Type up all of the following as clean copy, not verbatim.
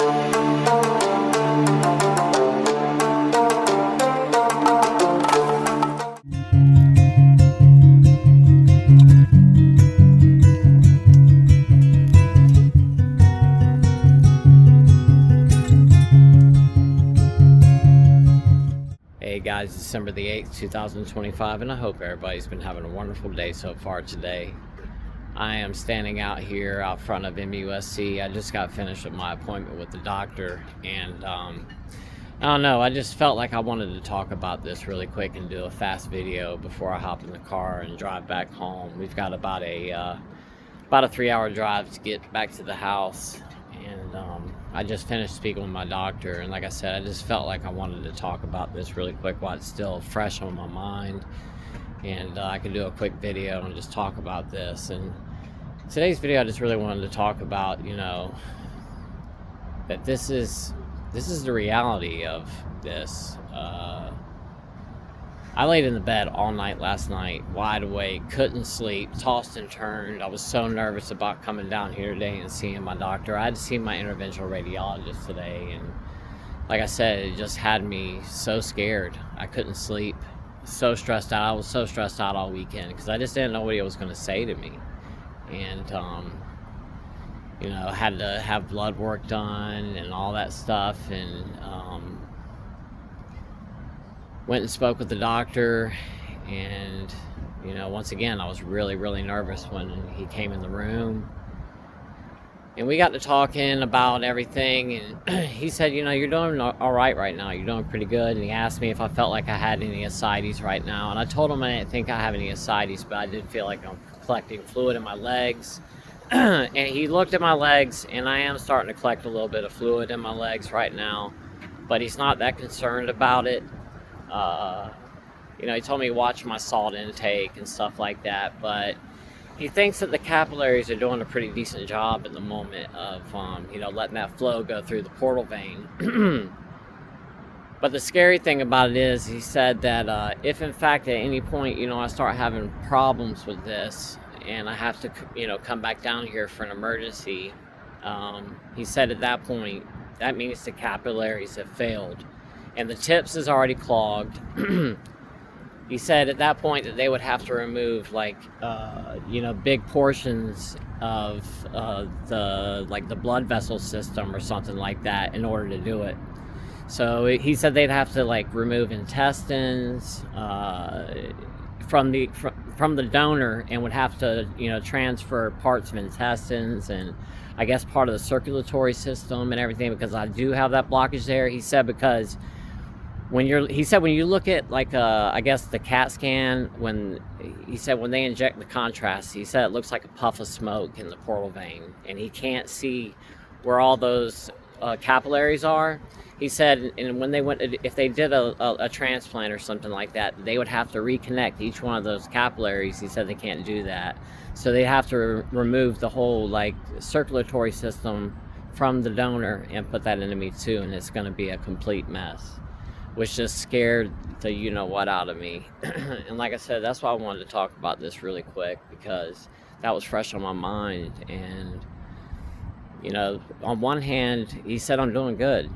Hey guys, December the 8th, 2025, and I hope everybody's been having a wonderful day so far today. I am standing out here out front of MUSC. I just got finished with my appointment with the doctor, and I don't know, I just felt like I wanted to talk about this really quick and do a fast video before I hop in the car and drive back home. We've got about a 3-hour drive to get back to the house, and I just finished speaking with my doctor, and like I said, I just felt like I wanted to talk about this really quick while it's still fresh on my mind, and I could do a quick video and just talk about this. And today's video, I just really wanted to talk about, that this is the reality of this. I laid in the bed all night last night, wide awake, couldn't sleep, tossed and turned. I was so nervous about coming down here today and seeing my doctor. I had to see my interventional radiologist today, and like I said, it just had me so scared. I couldn't sleep, so stressed out. I was so stressed out all weekend because I just didn't know what he was going to say to me. And, I had to have blood work done and all that stuff, and went and spoke with the doctor, and once again I was really, really nervous when he came in the room, and we got to talking about everything, and he said, you're doing all right now, you're doing pretty good. And he asked me if I felt like I had any ascites right now, and I told him I didn't think I have any ascites, but I did feel like I'm collecting fluid in my legs. And he looked at my legs, and I am starting to collect a little bit of fluid in my legs right now, but he's not that concerned about it. He told me to watch my salt intake and stuff like that, but he thinks that the capillaries are doing a pretty decent job at the moment of, letting that flow go through the portal vein. But the scary thing about it is, he said that if in fact at any point, I start having problems with this and I have to, come back down here for an emergency, he said at that point, that means the capillaries have failed and the tips is already clogged. He said at that point that they would have to remove big portions of the blood vessel system or something like that in order to do it. So he said they'd have to remove intestines from the donor, and would have to transfer parts of intestines and I guess part of the circulatory system and everything, because I do have that blockage there. He said because when you look at I guess the CAT scan, when they inject the contrast, he said it looks like a puff of smoke in the portal vein, and he can't see where all those capillaries are. He said, and when if they did a transplant or something like that, they would have to reconnect each one of those capillaries. He said they can't do that, so they have to remove the whole circulatory system from the donor and put that into me too, and it's going to be a complete mess, which just scared the what out of me. And like I said, that's why I wanted to talk about this really quick, because that was fresh on my mind. And on one hand, he said I'm doing good,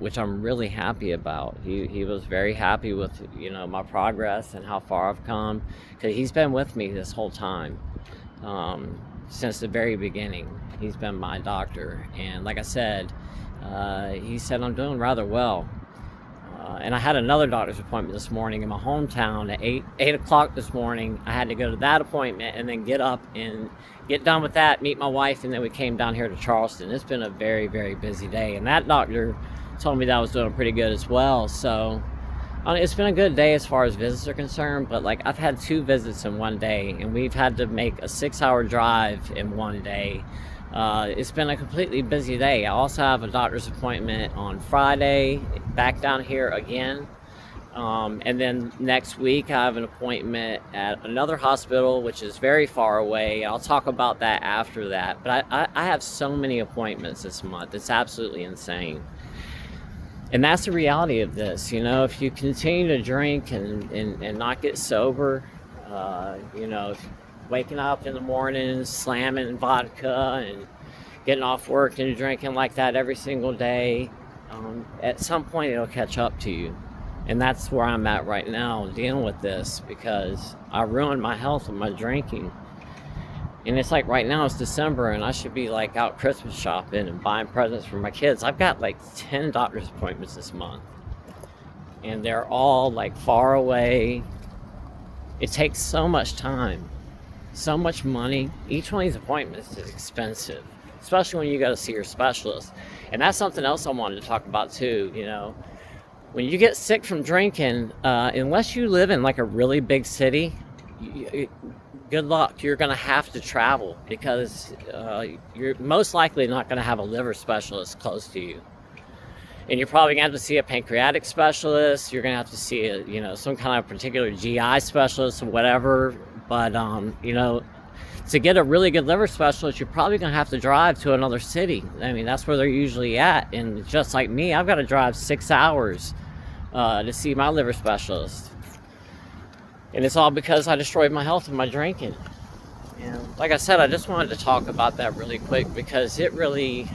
which I'm really happy about. He was very happy with my progress and how far I've come, because he's been with me this whole time, since the very beginning. He's been my doctor, and like I said, he said I'm doing rather well. And I had another doctor's appointment this morning in my hometown at 8 o'clock this morning. I had to go to that appointment and then get up and get done with that, meet my wife, and then we came down here to Charleston. It's been a very, very busy day, and that doctor told me that I was doing pretty good as well. So it's been a good day as far as visits are concerned, but I've had 2 visits in one day, and we've had to make a 6-hour drive in one day. It's been a completely busy day. I also have a doctor's appointment on Friday, back down here again. And then next week I have an appointment at another hospital, which is very far away. I'll talk about that after that. But I have so many appointments this month. It's absolutely insane. And that's the reality of this. If you continue to drink and not get sober, waking up in the morning, slamming vodka, and getting off work and drinking like that every single day, at some point it'll catch up to you. And that's where I'm at right now, dealing with this, because I ruined my health with my drinking. And it's like right now it's December and I should be like out Christmas shopping and buying presents for my kids. I've got like 10 doctor's appointments this month. And they're all like far away. It takes so much time, so much money. Each one of these appointments is expensive, especially when you go to see your specialist. And that's something else I wanted to talk about too. You know, when you get sick from drinking, unless you live in like a really big city, good luck. You're going to have to travel, because you're most likely not going to have a liver specialist close to you. And you're probably going to have to see a pancreatic specialist. You're going to have to see some kind of particular GI specialist or whatever. But, to get a really good liver specialist, you're probably going to have to drive to another city. I mean, that's where they're usually at. And just like me, I've got to drive 6 hours to see my liver specialist. And it's all because I destroyed my health with my drinking. And like I said, I just wanted to talk about that really quick, because it really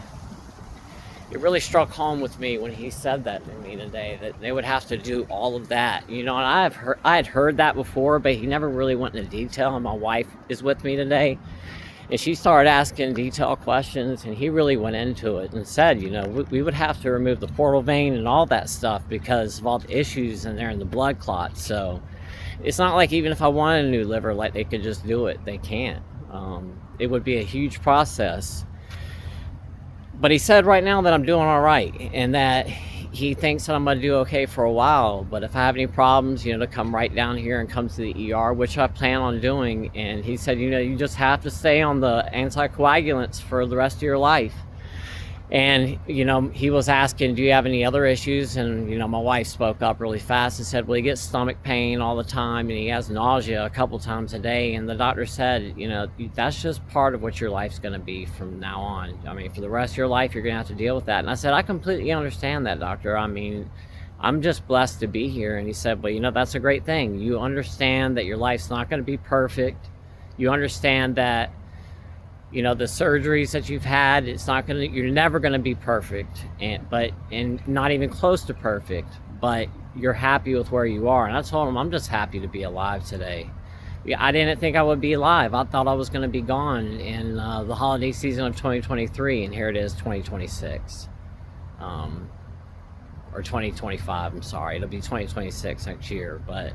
struck home with me when he said that to me today, that they would have to do all of that. And I had heard that before, but he never really went into detail. And my wife is with me today, and she started asking detailed questions, and he really went into it and said, we would have to remove the portal vein and all that stuff because of all the issues in there and the blood clots. So it's not like even if I wanted a new liver, like they could just do it. They can't. It would be a huge process. But he said right now that I'm doing all right, and that he thinks that I'm going to do okay for a while. But if I have any problems, to come right down here and come to the ER, which I plan on doing. And he said, you just have to stay on the anticoagulants for the rest of your life. And, he was asking, do you have any other issues? And, my wife spoke up really fast and said, well, he gets stomach pain all the time and he has nausea a couple times a day. And the doctor said, that's just part of what your life's going to be from now on. I mean, for the rest of your life, you're going to have to deal with that. And I said, I completely understand that, doctor. I mean, I'm just blessed to be here. And he said, well, that's a great thing. You understand that your life's not going to be perfect. You understand that the surgeries that you've had, you're never going to be perfect, and not even close to perfect, but you're happy with where you are. And I told him, I'm just happy to be alive today. I didn't think I would be alive. I thought I was going to be gone in the holiday season of 2023, and here it is, 2026. Or 2025, I'm sorry. It'll be 2026 next year, but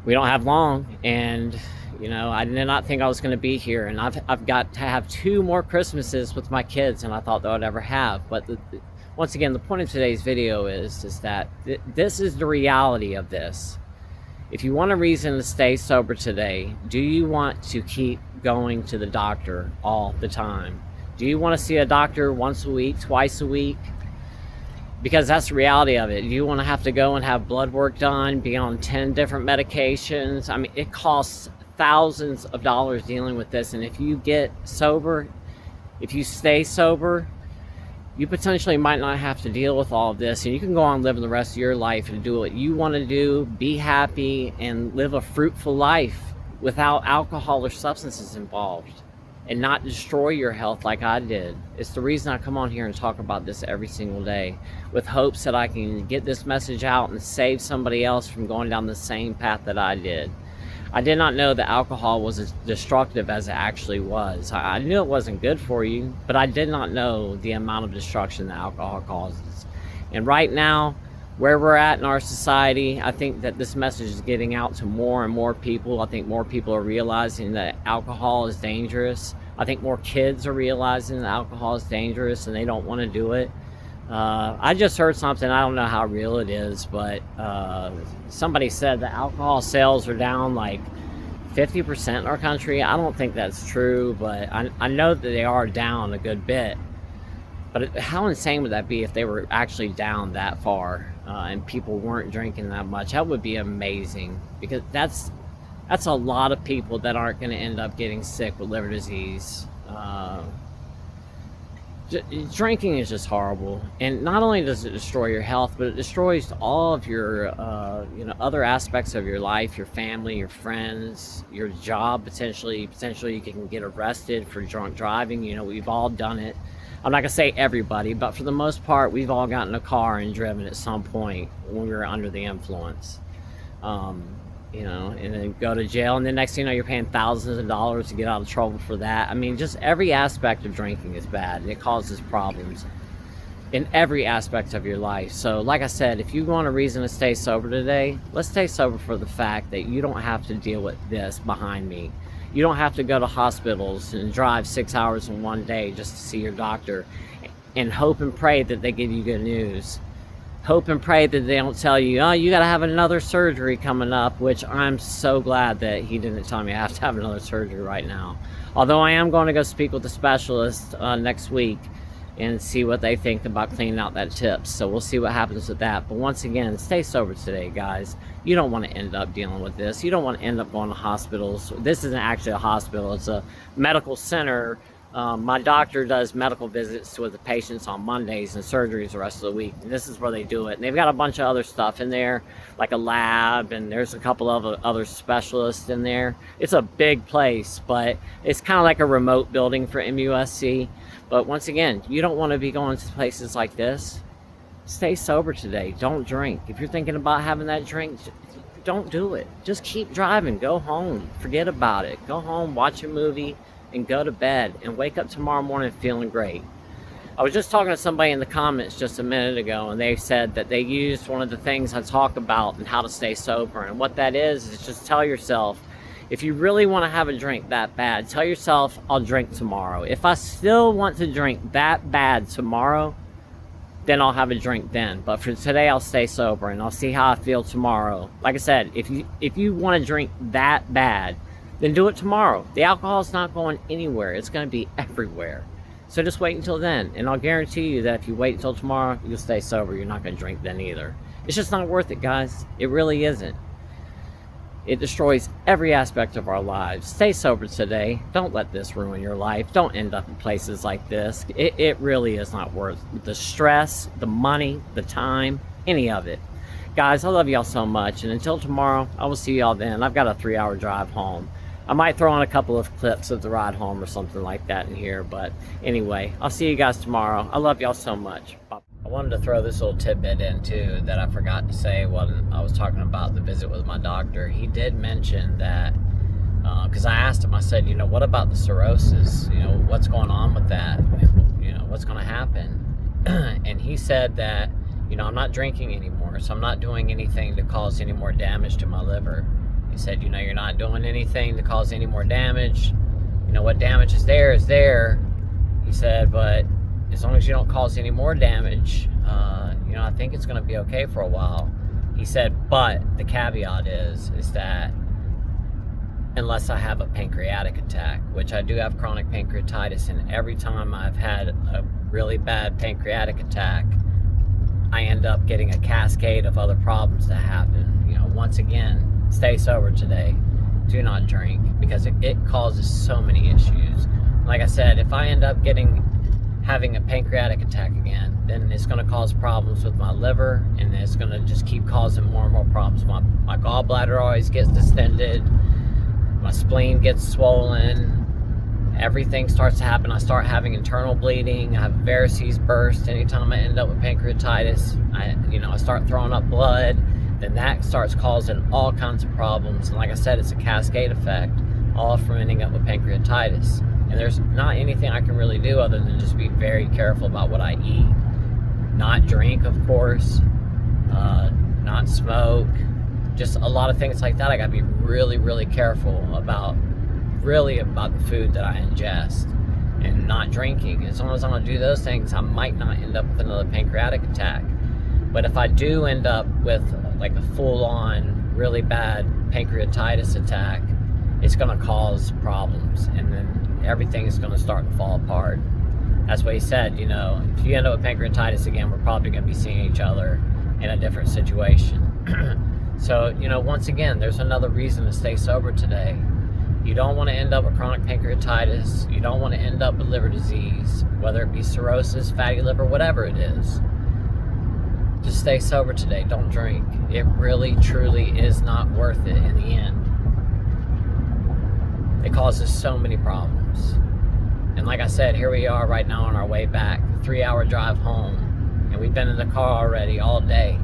we don't have long. And I did not think I was going to be here, and I've got to have 2 more Christmases with my kids than I thought that I would ever have. But once again, the point of today's video is that this is the reality of this. If you want a reason to stay sober today, do you want to keep going to the doctor all the time? Do you want to see a doctor once a week, twice a week? Because that's the reality of it. You want to have to go and have blood work done, be on 10 different medications. I mean, it costs thousands of dollars dealing with this. And if you get sober, if you stay sober, you potentially might not have to deal with all of this, and you can go on living the rest of your life and do what you want to do, be happy, and live a fruitful life without alcohol or substances involved, and not destroy your health like I did. It's the reason I come on here and talk about this every single day, with hopes that I can get this message out and save somebody else from going down the same path that I did. I did not know that alcohol was as destructive as it actually was. I knew it wasn't good for you, but I did not know the amount of destruction that alcohol causes. And right now, where we're at in our society, I think that this message is getting out to more and more people. I think more people are realizing that alcohol is dangerous. I think more kids are realizing that alcohol is dangerous and they don't want to do it. I just heard something, I don't know how real it is, but somebody said that alcohol sales are down like 50% in our country. I don't think that's true, but I know that they are down a good bit. But how insane would that be if they were actually down that far and people weren't drinking that much? That would be amazing, because that's a lot of people that aren't going to end up getting sick with liver disease. Drinking is just horrible, and not only does it destroy your health, but it destroys all of your other aspects of your life, your family, your friends, your job. Potentially you can get arrested for drunk driving. We've all done it. I'm not gonna say everybody, but for the most part, we've all gotten a car and driven at some point when we were under the influence. And then go to jail, and the next thing you know, you're paying thousands of dollars to get out of trouble for that. I mean, just every aspect of drinking is bad. It causes problems in every aspect of your life. So like I said, if you want a reason to stay sober today, let's stay sober for the fact that you don't have to deal with this behind me. You don't have to go to hospitals and drive 6 hours in one day just to see your doctor and hope and pray that they give you good news. Hope and pray that they don't tell you, oh, you got to have another surgery coming up, which I'm so glad that he didn't tell me I have to have another surgery right now. Although I am going to go speak with the specialist next week and see what they think about cleaning out that tip. So we'll see what happens with that. But once again, stay sober today, guys. You don't want to end up dealing with this. You don't want to end up going to hospitals. This isn't actually a hospital. It's a medical center. My doctor does medical visits with the patients on Mondays and surgeries the rest of the week. And this is where they do it. And they've got a bunch of other stuff in there, like a lab, and there's a couple of other specialists in there. It's a big place, but it's kind of like a remote building for MUSC. But once again, you don't want to be going to places like this. Stay sober today. Don't drink. If you're thinking about having that drink, don't do it. Just keep driving. Go home. Forget about it. Go home, watch a movie, and go to bed, and wake up tomorrow morning feeling great. I was just talking to somebody in the comments just a minute ago, and they said that they used one of the things I talk about and how to stay sober. And what that is just tell yourself, if you really want to have a drink that bad, tell yourself, I'll drink tomorrow. If I still want to drink that bad tomorrow, then I'll have a drink then. But for today, I'll stay sober, and I'll see how I feel tomorrow. Like I said, if you want to drink that bad, then do it tomorrow. The alcohol's not going anywhere. It's going to be everywhere. So just wait until then. And I'll guarantee you that if you wait until tomorrow, you'll stay sober. You're not going to drink then either. It's just not worth it, guys. It really isn't. It destroys every aspect of our lives. Stay sober today. Don't let this ruin your life. Don't end up in places like this. It really is not worth the stress, the money, the time, any of it. Guys, I love y'all so much. And until tomorrow, I will see y'all then. I've got a 3-hour drive home. I might throw in a couple of clips of the ride home or something like that in here. But anyway, I'll see you guys tomorrow. I love y'all so much. Bye. I wanted to throw this little tidbit in too that I forgot to say when I was talking about the visit with my doctor. He did mention that, because I asked him, I said, what about the cirrhosis? What's going on with that? What's going to happen? And he said that, I'm not drinking anymore, so I'm not doing anything to cause any more damage to my liver. He said, you're not doing anything to cause any more damage. What damage is there is there. He said, but as long as you don't cause any more damage, I think it's going to be okay for a while. He said, but the caveat is that unless I have a pancreatic attack, which I do have chronic pancreatitis, and every time I've had a really bad pancreatic attack, I end up getting a cascade of other problems that happen. Once again, stay sober today. Do not drink, because it causes so many issues. Like I said, if I end up having a pancreatic attack again, then it's going to cause problems with my liver, and it's going to just keep causing more and more problems. My gallbladder always gets distended, my spleen gets swollen, everything starts to happen. I start having internal bleeding, I have varices burst anytime I end up with pancreatitis. I start throwing up blood, then that starts causing all kinds of problems. And like I said, it's a cascade effect, all from ending up with pancreatitis. And there's not anything I can really do other than just be very careful about what I eat. Not drink, of course. Not smoke. Just a lot of things like that. I gotta be really, really careful about the food that I ingest. And not drinking. As long as I'm gonna do those things, I might not end up with another pancreatic attack. But if I do end up with like a full-on, really bad pancreatitis attack, it's gonna cause problems. And then everything is going to start to fall apart. That's what he said, if you end up with pancreatitis again, we're probably going to be seeing each other in a different situation. So, once again, there's another reason to stay sober today. You don't want to end up with chronic pancreatitis. You don't want to end up with liver disease, whether it be cirrhosis, fatty liver, whatever it is. Just stay sober today. Don't drink. It really, truly is not worth it in the end. It causes so many problems. And like I said, here we are right now on our way back. 3-hour drive home. And we've been in the car already all day.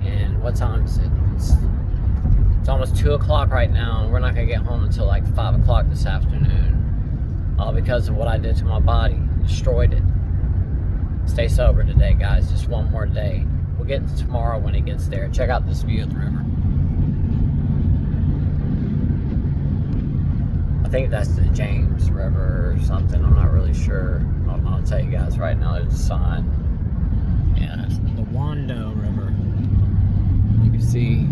And what time is it? It's almost 2 o'clock right now, and we're not going to get home until like 5 o'clock this afternoon. All because of what I did to my body. Destroyed it. Stay sober today, guys. Just one more day. We'll get to tomorrow when it gets there. Check out this view of the river. I think that's the James River or something. I'm not really sure. I'll tell you guys right now. There's a sign. Yeah, it's the Wando River. You can see.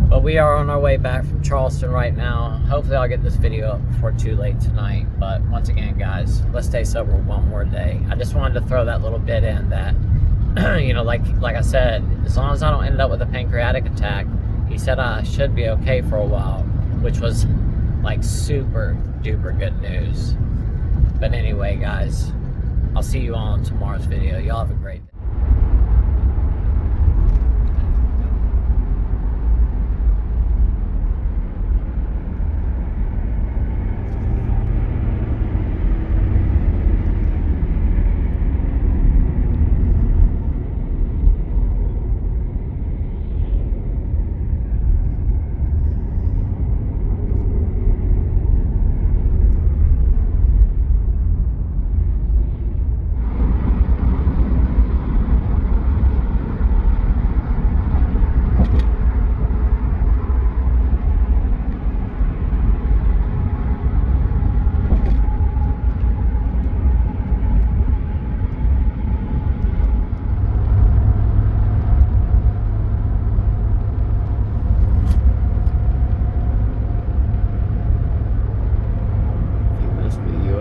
But we are on our way back from Charleston right now. Hopefully I'll get this video up before too late tonight. But once again, guys, let's stay sober one more day. I just wanted to throw that little bit in that, you know, like I said, as long as I don't end up with a pancreatic attack, he said I should be okay for a while, which was like super duper good news. But anyway, guys, I'll see you all in tomorrow's video. Y'all have a great day.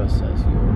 Says you